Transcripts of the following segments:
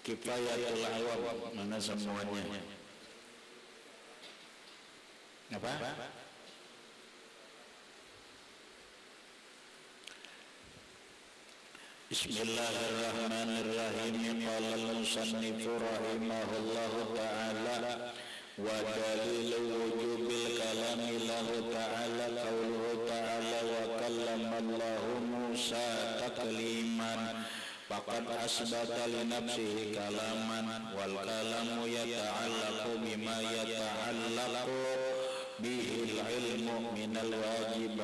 Kifayatul awam, mana semuanya? Apa? Bismillahirrahmanirrahim. Qala al-musannifu rahimahullahu ta'ala wa dalilu wujubil kalami lahu ta'ala qauluhu ta'ala wa kallama Allahu Musa takliman faqad asbata li nafsihi kalaman wal kalamu yata'allaqu bima yata'allaqu bihil ilmu minal wajibi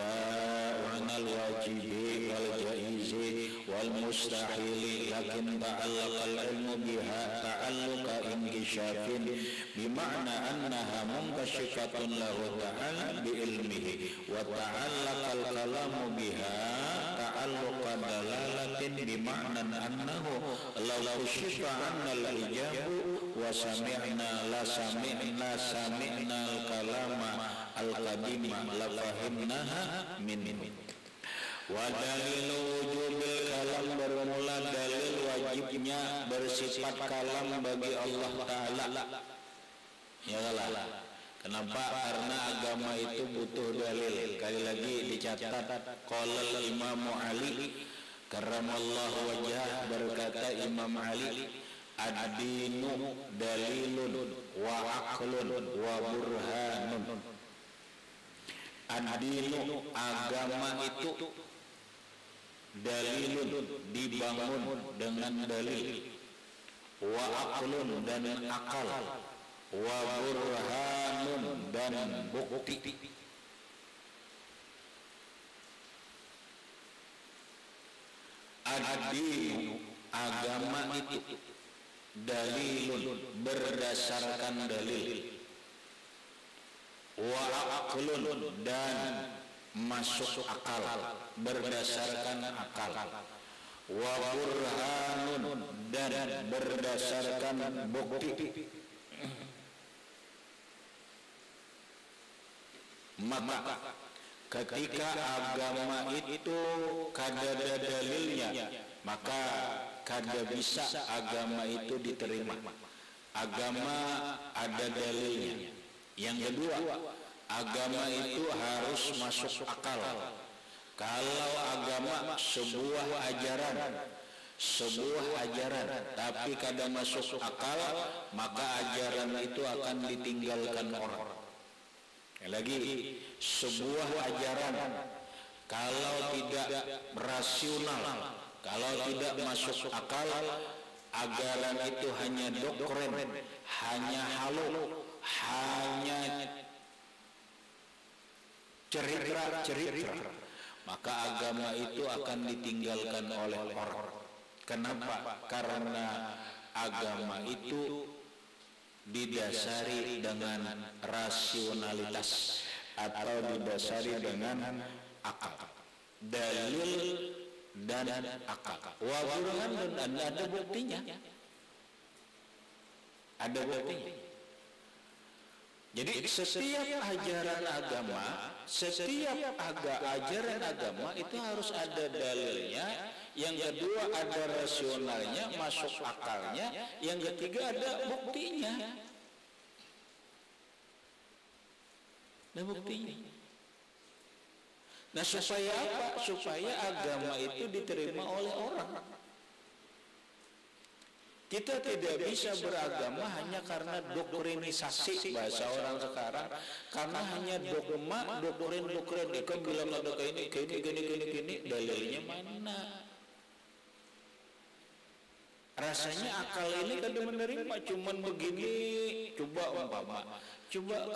wal jaizi wal mustahili lakin ta'allaqal ilmu biha ta'alluqa inkisyafin bima'na annaha munkasyifatun lahu ta'ala bi ilmihi wa ta'allaqal kalamu biha ta'alluqa dalalatin bima'na annahu law kushifa 'anna al-ijabu wa sami'na la sami'na al-kalama al-qadima la fahimnaha min wa dalilu wujubil kalam bermula dalil wajibnya bersifat kalam bagi Allah Ta'ala. Ya Allah. Kenapa? Karena agama itu butuh dalil. Kali lagi dicatat qala Imam Ali karramallahu wajhah, berkata Imam Ali, ad-dinu dalilun wa aqlun wa burhanun. Ad-dinu agama itu dalilun dibangun dengan dalil, wa aqlun dan akal, wa burhanun dan bukti. Ad-dinu agama itu dalilun berdasarkan dalil, wa aqlun dan masuk akal berdasarkan akal, wa burhanun dan berdasarkan bukti. Maka ketika agama itu kadada dalilnya, maka kada bisa agama itu diterima. Agama ada dalilnya. Yang kedua, agama itu harus masuk akal. Kalau agama sebuah ajaran tapi kada masuk akal, maka ajaran itu akan ditinggalkan orang. Lagi, sebuah ajaran kalau tidak rasional, kalau tidak masuk akal, ajaran itu hanya doktrin, hanya halu, hanya cerita, maka agama itu akan ditinggalkan oleh orang. Kenapa? Karena agama itu didasari dengan rasionalitas atau didasari dengan akal, dalil dan akal. Wa burhan, dan ada buktinya. Ada buktinya. Jadi setiap ajaran agama, ajaran agama itu harus ada dalilnya. Yang kedua ada rasionalnya, masuk akalnya. Yang ketiga ada buktinya. Ada buktinya. Nah, supaya apa? Supaya agama itu diterima oleh orang. Kita tidak bisa beragama hanya karena doktrinisasi, bahasa orang sekarang, karena hanya dogma, doktrin. Ikan bilang ada kayak ini, dalilnya mana? Rasanya akal ini kada menerima, cuman begini. Coba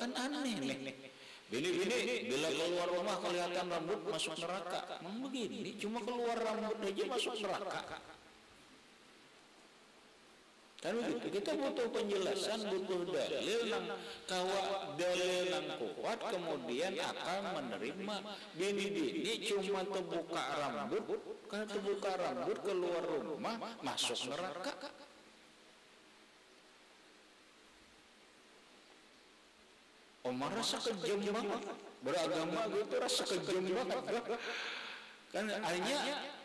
kan aneh nih. Bini, bila keluar rumah kelihatan rambut masuk neraka. Memang begini, cuma keluar rambut aja masuk neraka. Kan begitu, kita butuh penjelasan, butuh dalil nang kawa dalil nang kuat, kemudian akan menerima. Bini cuma terbuka rambut, kan terbuka rambut keluar rumah masuk neraka. Omar rasa kejam banget, beragama gitu rasa kejam banget. Kan hanya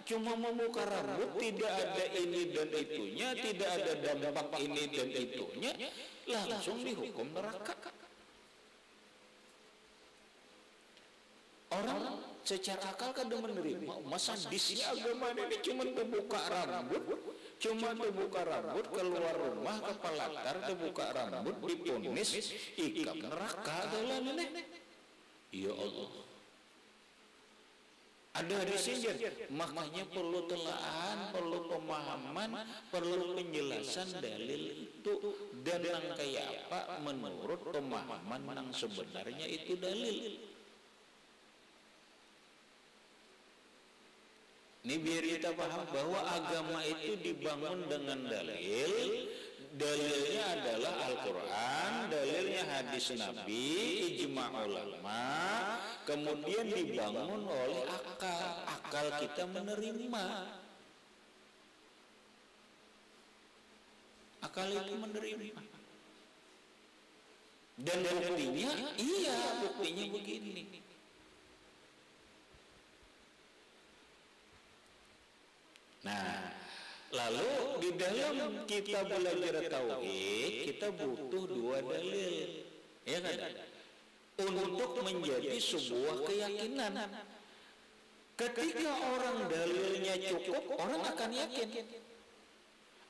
cuma membuka rambut, tidak ada ini dan itunya, tidak ada dampak ini dan itunya, langsung dihukum neraka. Orang secara akal kada menerima, masa disnya agama ini cuma membuka rambut, keluar rumah ke palatar, terbuka rambut, diponis ikam neraka adalah nenek. Ya Allah, ada hadisnya, makanya perlu telahan, perlu pemahaman, perlu penjelasan dalil itu dan yang kayak apa menurut pemahaman yang sebenarnya itu dalil. Ini biar kita paham bahwa agama itu dibangun dengan dalil. Dalilnya adalah Al-Quran, dalilnya hadis Nabi, ijma' ulama, kemudian dibangun oleh akal kita menerima. Akal itu menerima. Dan buktinya, buktinya begini. Nah, lalu di dalam kita belajar tauhid, kita butuh dua dalil, ya kan? Untuk menjadi sebuah keyakinan. Ketika orang dalilnya cukup, orang akan yakin.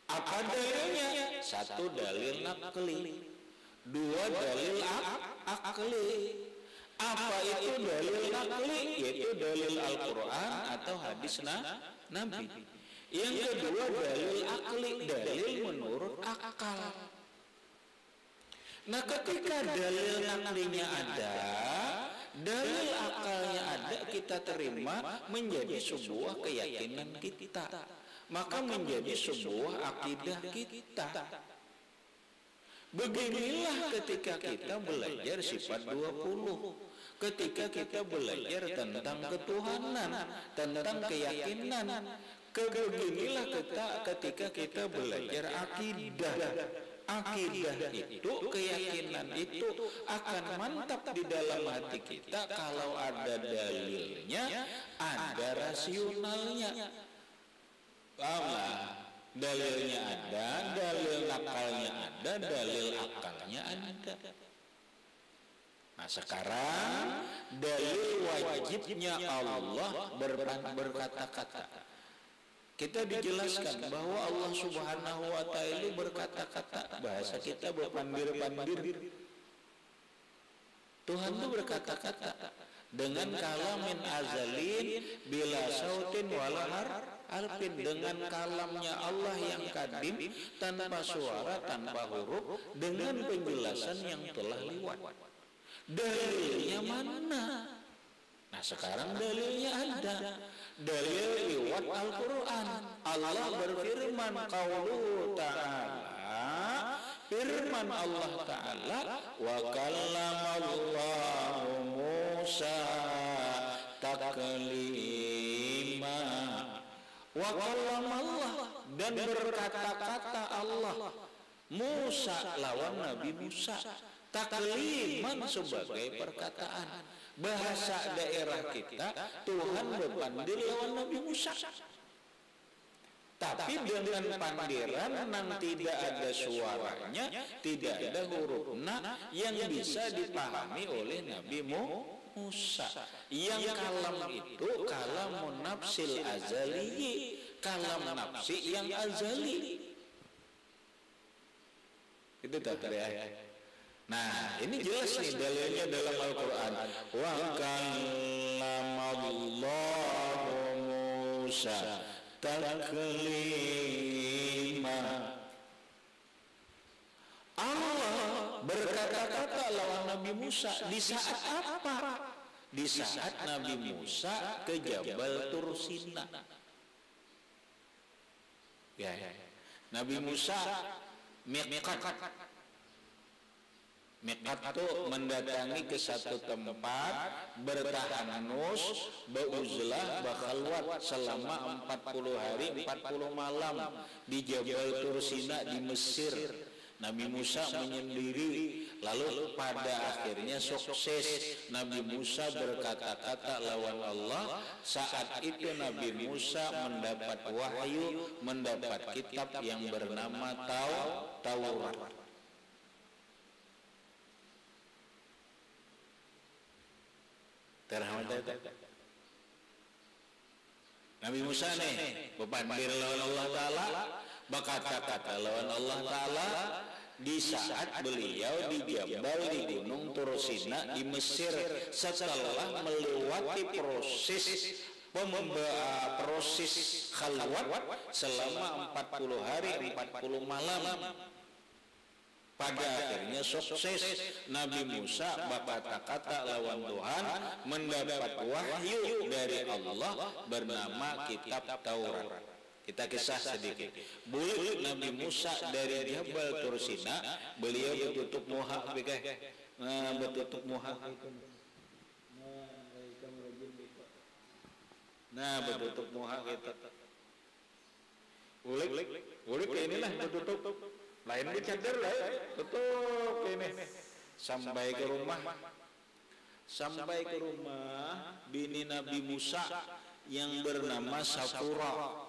Apa dalilnya? Satu dalil nakli, dua dalil akli. Apa itu dalil nakli? Yaitu dalil Al-Quran atau hadis Nabi. Yang kedua dalil akli, dalil menurut akal. Nah, ketika dalil naklinya ada, dalil akalnya ada, kita terima menjadi sebuah keyakinan kita, maka menjadi sebuah akidah kita. Beginilah ketika kita belajar sifat 20, ketika kita belajar tentang ketuhanan, tentang keyakinan. Beginilah ketika kita belajar akidah. Akidah itu, keyakinan itu akan mantap di dalam hati kita kalau ada dalilnya, ada rasionalnya. Pahamlah? Dalilnya ada, dalil akalnya ada, dalil akalnya ada. Nah, sekarang dalil wajibnya Allah berkata-kata. Kita dijelaskan bahwa Allah Subhanahu wa Ta'ala berkata-kata, bahasa kita berpandir-pandir. Tuhan itu berkata-kata dengan kalamin azalin bila sautin wala alpin, dengan kalamnya Allah yang kadim, tanpa suara, tanpa huruf, dengan penjelasan yang telah lewat. Dalilnya mana? Nah, sekarang dalilnya ada. Dalil lewat Al-Quran. Allah berfirman, qauluhu ta'ala, firman Allah Ta'ala, wa kallamallahu Musa taklima. Wa kallamallah, dan berkata-kata Allah Musa, lawan Nabi Musa, takliman sebagai perkataan. Bahasa daerah kita, Tuhan berpandir lawan Nabi Musa. Tapi dengan pandiran yang tidak ada suaranya, tidak ada hurufnya, yang bisa dipahami oleh Nabi Musa. Yang kalam itu kalamun nafsil azali, kalam nafsi yang azali. Itu tak ya. Nah, ini jelas nih dalilnya dalam Al-Quran. Wa kallamallahu Musa taklima. Allah berkata-kata lawan Nabi Musa di saat apa? Di saat Nabi Musa ke Jabal Tur Sina. Ya. Nabi Musa miqat itu mendatangi ke satu tempat, bertahanus, beruzlah, berkhalwat selama 40 hari 40 malam di Jabal Tur Sina di Mesir. Nabi Musa menyendiri, lalu pada akhirnya sukses. Nabi Musa berkata-kata lawan Allah. Saat itu Nabi Musa mendapat wahyu, mendapat kitab yang bernama Taurat. Nabi Musa nih bepandir lawan Allah Ta'ala, berkata-kata lawan Allah Ta'ala di saat beliau di Jabal di Gunung Tursina di Mesir, setelah melewati proses khalwat selama 40 hari 40 malam. Pada akhirnya sukses. Nabi Musa berkata-kata lawan Tuhan, mendapat wahyu dari Allah bernama kitab Taurat. Kita kisah sedikit. Bulik Nabi Musa dari Jabal Tursina, beliau bertutup muha, bertutup muha. Nah, bertutup muha kita. Bulik inilah bertutup. Lain dicadar lah, tutup ini. Sampai ke rumah bini Nabi Musa yang bernama Sapura.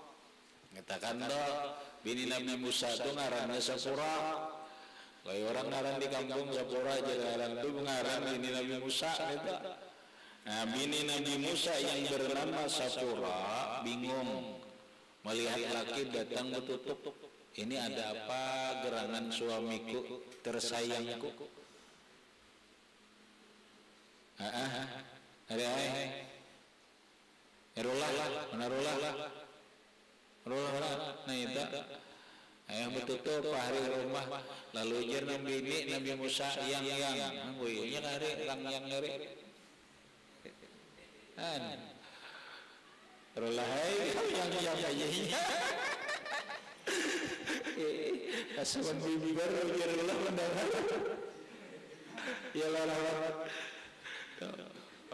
Katakan dong, bini Nabi Musa itu ngarannya Sapura. Kayak orang ngaran di kampung Sapura aja, ngaran itu ngaran bini Nabi Musa gitu. Nah, bini Nabi Musa yang bernama Sapura bingung melihat laki datang bertutup. Ini ada apa gerangan suamiku tersayangku? Ada Rolah, nah itu ayah bertutup hari rumah, lalu jer Nabi Musa yang wuyunya kari yang ngeri Rolah yang ayahnya asuhan bibi baru jer Rolah mendengar ya lawan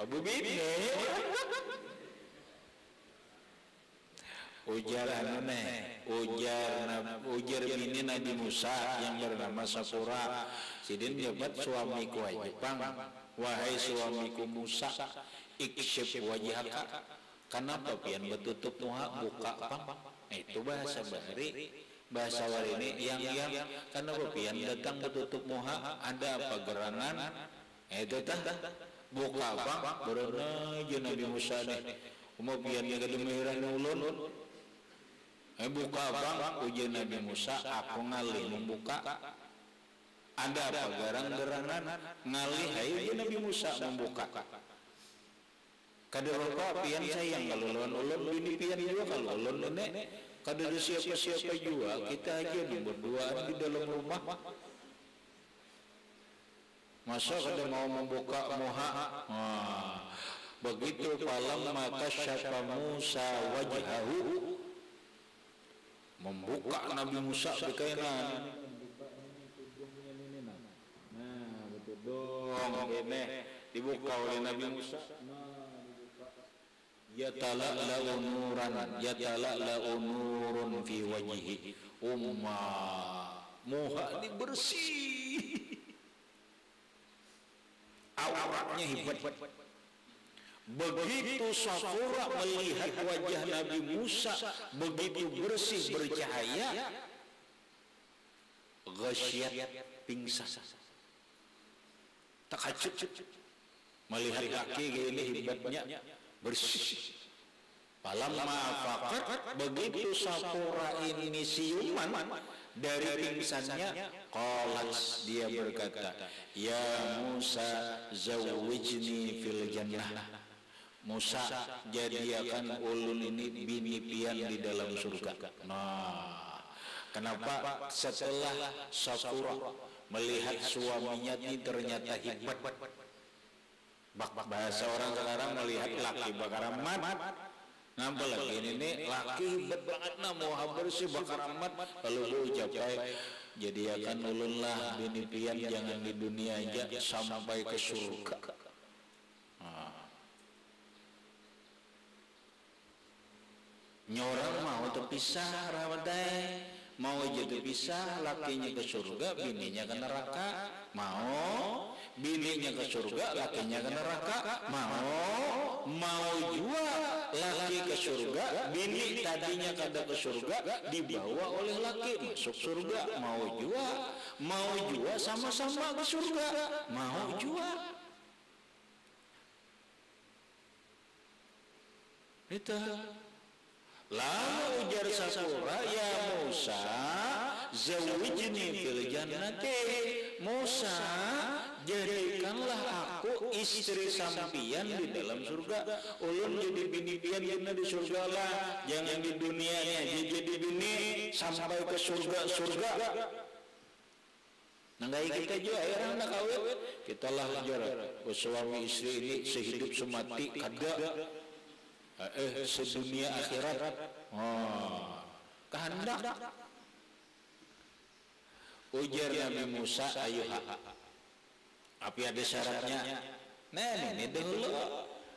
Abu Bini ujar bini Nabi Musa yang bernama Sapura. Sidin jabat suamiku Jepang, wahai suamiku Musa, iksyif wajhaka, kenapa pian bertutup muha buka pang? Itu bahasa bahari, bahasa warini yang kenapa pian datang bertutup muha, ada apa gerangan? Itu tah buka pang, berana je Nabi Musa nih, umur pian jaga demiran ulun. Buka bang, ujian Nabi Musa, aku ngalih membuka. Ada apa gerang-gerangan ngalih, ujian Nabi Musa membuka. Kadang apa pian sayang kalau ulun bini pian juga kalau ulun nenek. Kadang siapa-siapa juga kita aja berduaan di dalam rumah. Masa kadang mau membuka muha? Begitu falam maka syaka Musa wajhahu, membuka Nabi Musa berkainan. Nah, betul dong ini dibuka oleh Nabi Musa. Yatala'la nurun fi wajhihi. Muha ini bersih. Auratnya hebat. Begitu Sapura melihat wajah Nabi Musa begitu bersih bercahaya, ghasyat pingsan. Takjub melihat laki ini hebatnya bersih. Falamma faqat, begitu Sapura ini siuman dari pingsannya, qalat, dia berkata, ya Musa zawwijni fil jannah. Musa, jadikan ulun ini bini pian di dalam surga. Nah, kenapa setelah Sapura melihat suaminya ini ternyata hebat. Bahasa orang sekarang melihat laki bakar amat. Nampak lagi ini laki hebat banget nah mau bersih bakar amat. Lalu lu ucapai, jadikan ulun lah bini pian jangan di dunia aja sampai ke surga. Nyorang mau terpisah rawadai mau jadi pisah, lakinya ke surga, bininya ke neraka. Mau bininya ke surga, lakinya ke neraka. Mau juga laki ke surga, bini tadinya kada ke surga dibawa oleh laki masuk surga. Mau juga sama-sama ke surga. Mau juga. Itu. Lalu ujar Sakura, ya Musa, zawijni fil jannati. Musa, jadikanlah aku istri sampian di dalam surga. Ulun jadi bini pian di surga lah. Jangan di dunianya jadi bini sampai ke surga. Nanggai kita juga akhirnya nak kawin. Kita lah ajar suami istri ini sehidup semati kada. Sedunia akhirat. Kehendak. Ujar Nabi Musa, ayuha. Tapi ada syaratnya. Nah, ini dulu.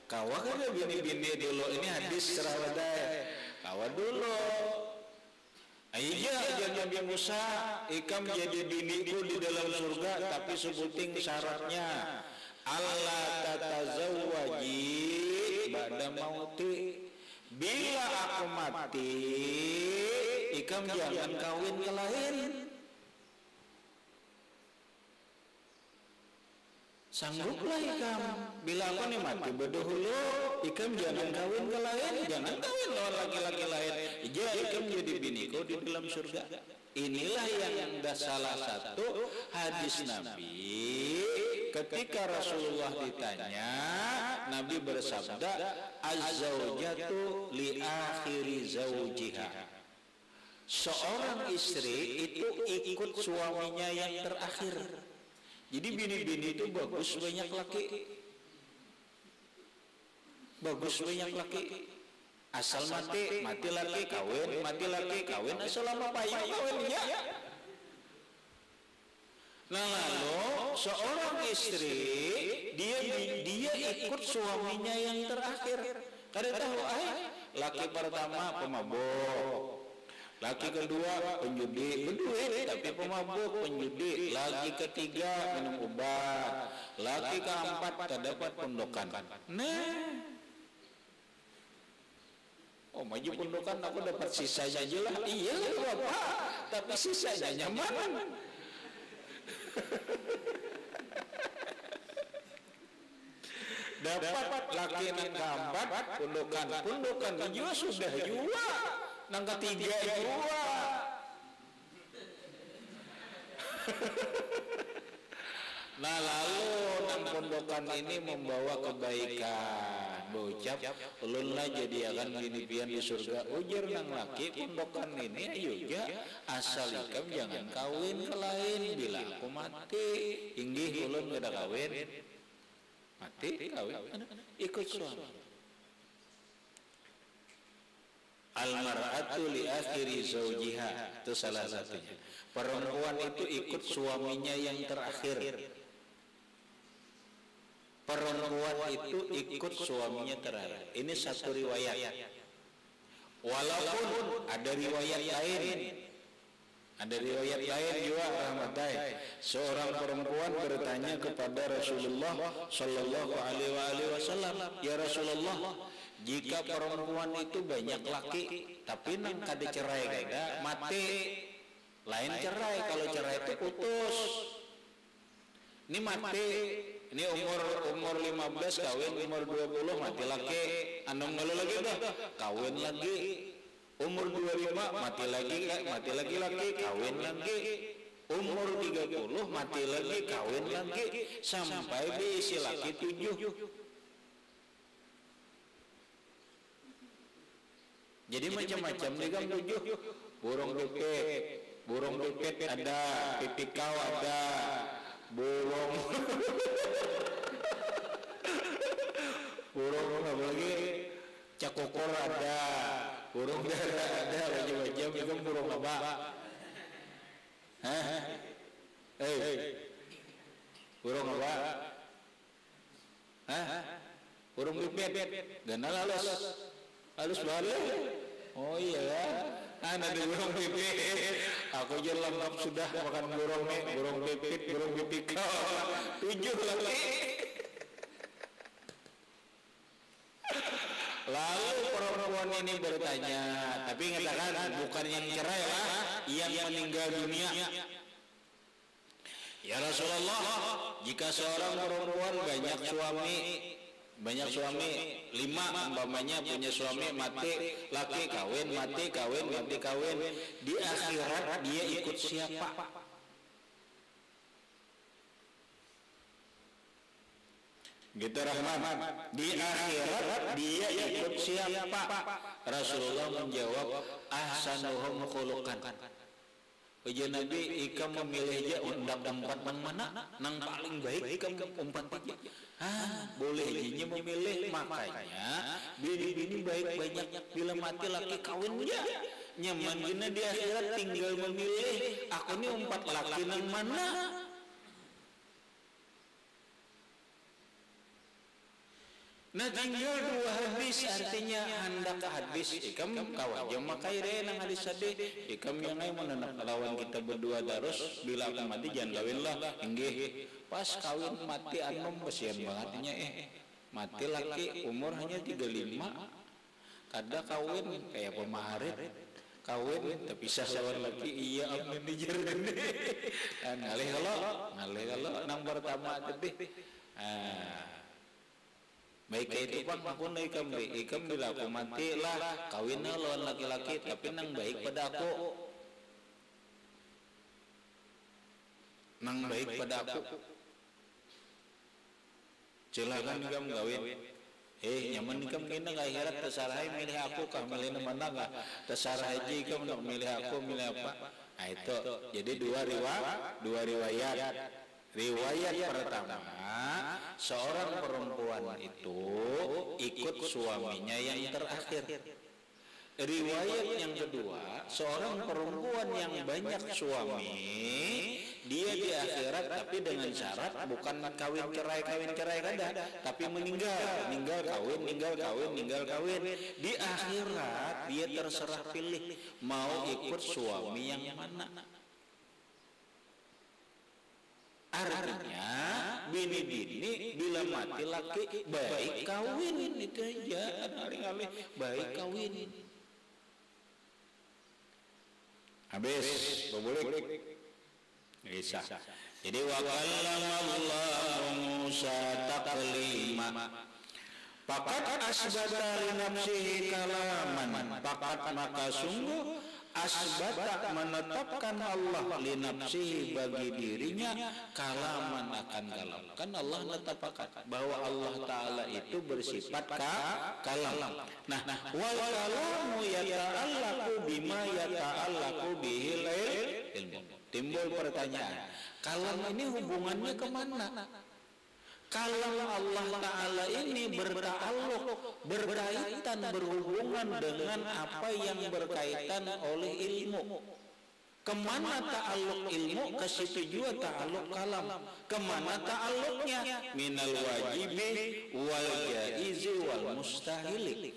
Kawa kada bini-bini dulu. Ini hadis serawadai. Kawa dulu. Aja Nabi Musa, ikam jadi biniku di dalam surga, tapi sebuting syaratnya. Allah tatazawwaji ba'da mauti. Bila aku mati, ikam jangan kawin ke lain. Sangguplah ikam. Bila aku nih mati berdahulu, ikam jangan kawin ke lain, jangan kawin lawan laki-laki lain. Ikam jadi biniku di dalam surga. Inilah yang salah satu hadis Nabi. Ketika Rasulullah ditanya, Nabi bersabda, az-zaujatu li akhiri zaujiha. Seorang istri itu ikut suaminya yang terakhir. Jadi bini-bini itu bagus banyak laki. Asal mati laki kawin, asal lama payah kawin ya. Nah lalu seorang istri dia ikut suaminya yang terakhir. Kada tahu laki pertama pemabuk, laki kedua penjudi, berduit tapi pemabuk, penjudi, laki ketiga minum obat, laki keempat terdapat pondokan. Maju pondokan aku dapat sisanya aja lah. Iya Bapak, tapi sisanya nyaman. Dapat laki nang keempat pondokan juga sudah juga nang ketiga juga. Nah lalu nang pondokan ini membawa kebaikan. Bocap ulunlah jadi akan bini-bian di surga. Ujar nang laki pondokan ini juga asal ikam jangan kawin ke lain. Bila aku mati inggih ulun kada kawin, mati kawin ikut suami. Al-mar'atu li akhiri zaujiha, itu salah satunya. Perempuan itu ikut suaminya yang terakhir. Perempuan itu ikut suaminya terakhir. Ini satu riwayat. Walaupun ada riwayat lain juga rahmatai. Seorang perempuan bertanya kepada Rasulullah sallallahu alaihi wasallam, "Ya Rasulullah, jika perempuan itu banyak laki tapi nang kada cerai kada mati, lain cerai, kalau cerai itu putus. Ini mati, ini umur 15 kawin, umur 20 mati laki, andong malu lagi dah kawin lagi, umur 25 mati lagi laki, kawin lagi, umur 30 mati lagi, kawin lagi, sampai diisi laki 7. Jadi macam-macam nih 7. Burung pipit ada, pipit kau ada, burung apa lagi, cakokor ada, burung dara ada, macam-macam juga burung apa? Burung apa? Burung pipit, ganal halus balik. Oh iya, Ada burung pipit. Aku aja lengkap sudah makan burung pipit, burung pipit kau. 7 lagi. Lalu perempuan ini bertanya, tapi katakan bukan yang cerai lah, yang meninggal dunia. Ya Rasulullah, jika seorang perempuan banyak suami 5 umpamanya punya suami mati, laki kawin, mati kawin, di akhirat dia ikut siapa? Gitu Rahman, di akhirat dia ikut siapa? Rasulullah menjawab, ahsanuhum khuluqan. Ujian Nabi, ikam memilih aja undang empat nang mana, nang paling baik ikam umpat aja. Boleh aja memilih, makanya bini-bini baik banyak bila mati laki kawin aja. Nyaman gina di akhirat tinggal memilih, aku ini umpat laki nang mana. Nah tinggal 2 hadis, artinya hendak hadis ikam kawaja makai re nang hadis tadi ikam yang ai menenak lawan kita berdua terus bila aku mati jangan kawin lah inggih pas kawin mati anom kesian bangetnya mati laki umur hanya 35 kada kawin kayak pemaharit kawin tapi pisah lawan laki iya am manajer gede ngalih kalau nang pertama tadi baik itu Pak pun ikam bila aku mati lah kawin lawan laki-laki tapi nang baik pada aku silakan ikam kawin nyaman ikam kena akhirat terserah milih aku kah milih mana kah terserah aja ikam nak milih aku milih apa. Nah itu jadi 2 riwayat. Riwayat pertama, seorang perempuan itu ikut suaminya yang terakhir. Riwayat yang kedua, seorang perempuan yang banyak suami, dia di akhirat tapi dengan syarat bukan kawin cerai kada, tapi meninggal kawin. Di akhirat dia terserah pilih mau ikut suami yang mana. Artinya bini-bini bila mati laki baik kawin itu aja alih-alih baik kawin habis boleh bisa. Jadi wa kallamallahu Musa taklima faqad asbata li nafsihi kalaman faqad maka sungguh asbata menetapkan Allah li nafsihi bagi dirinya kalaman akan kalam. Kan Allah menetapkan bahwa Allah Ta'ala itu bersifat kalam. Nah wal kalamu yata'allaqu bima yata'allaqu bihil ilmu. Timbul pertanyaan, kalam ini hubungannya kemana? Kalam Allah Ta'ala ini berkaitan berhubungan dengan apa yang berkaitan oleh ilmu. Kemana ta'alluq ilmu, ke situ juga ta'alluq kalam. Kemana ta'alluqnya? Minal wajibi wal jaizi wal mustahili.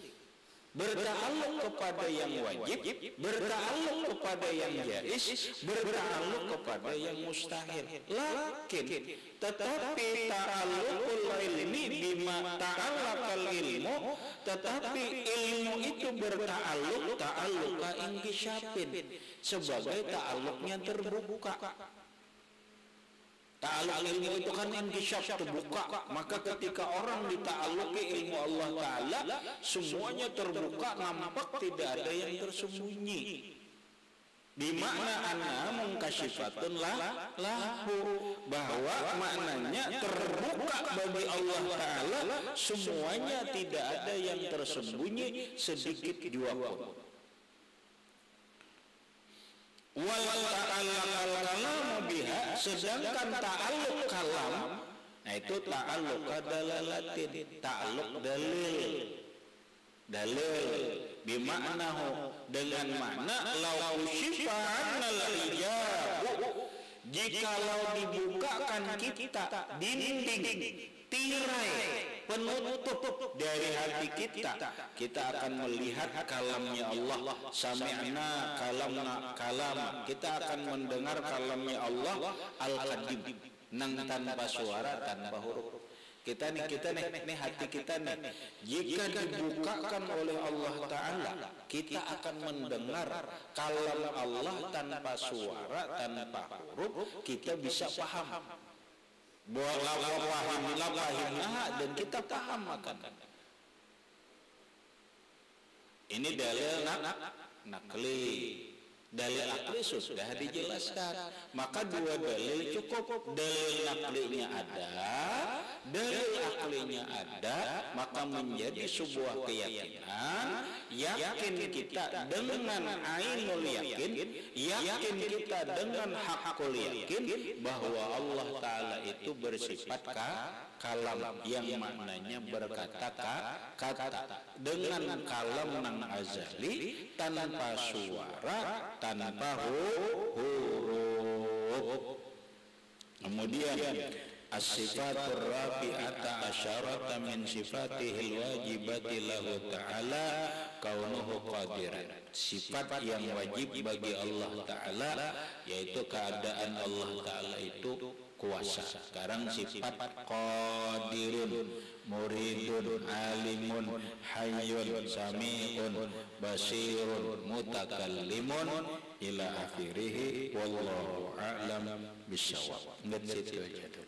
Berta'alluq kepada yang wajib, berta'alluq kepada yang jaiz, berta'alluq kepada yang mustahil. Lakin tetapi ta'alluqul ilmi bima ta'allaqal ilmu, tetapi ilmu itu berta'alluq ta'alluqa inkisyafin, sebagai ta'alluqnya terbuka. Ta'alluq ilmu itu kan inkisyaf terbuka, maka ketika orang dita'alluqi ilmu Allah Ta'ala semuanya terbuka, nampak tidak ada yang tersembunyi. Di makna anna mungkasyifatun lahu, bahwa maknanya terbuka bagi Allah Ta'ala semuanya, tidak ada yang tersembunyi sedikit jua pun. Wal ta'allaqal kalamu biha, sedangkan ta'alluq kalam, nah itu ta'alluq dalalatin, ta'alluq dalil bimaknahu, dengan makna lau syifa'anal ijabu, jikalau dibukakan kita dinding tirai penutup dari hati kita. Kita akan melihat kalamnya Allah, sami'na kalam. Kita akan mendengar kalamnya Allah al-qadim, nang tanpa suara, tanpa huruf. Kita nih hati kita nih, jika dibukakan oleh Allah Ta'ala, kita akan mendengar kalam Allah tanpa suara, tanpa huruf. Kita bisa paham dan kita paham akan. Ini dalil nakli. Dalil akli sudah dijelaskan, maka dua dalil cukup. Dalil naklinya ada, dalil aklinya ada, maka menjadi sebuah keyakinan. Yakin kita dengan ainul yakin, yakin kita dengan hakul yakin bahwa Allah Ta'ala itu bersifat kalam yang maknanya berkata-kata, dengan kalam nan azali, tanpa suara, tanpa huruf. Kemudian as-sifatur rabi'ata asyarata min sifatihil wajibati lahu ta'ala kaunuhu qadiran. Sifat yang wajib bagi Allah Ta'ala yaitu keadaan Allah Ta'ala itu kuasa. Sekarang sifat qadirun, muridun, alimun, hayyun, sami'un, basirun, mutakallimun ila akhirih. Wallahu a'lam bishawab. Nggak situ aja.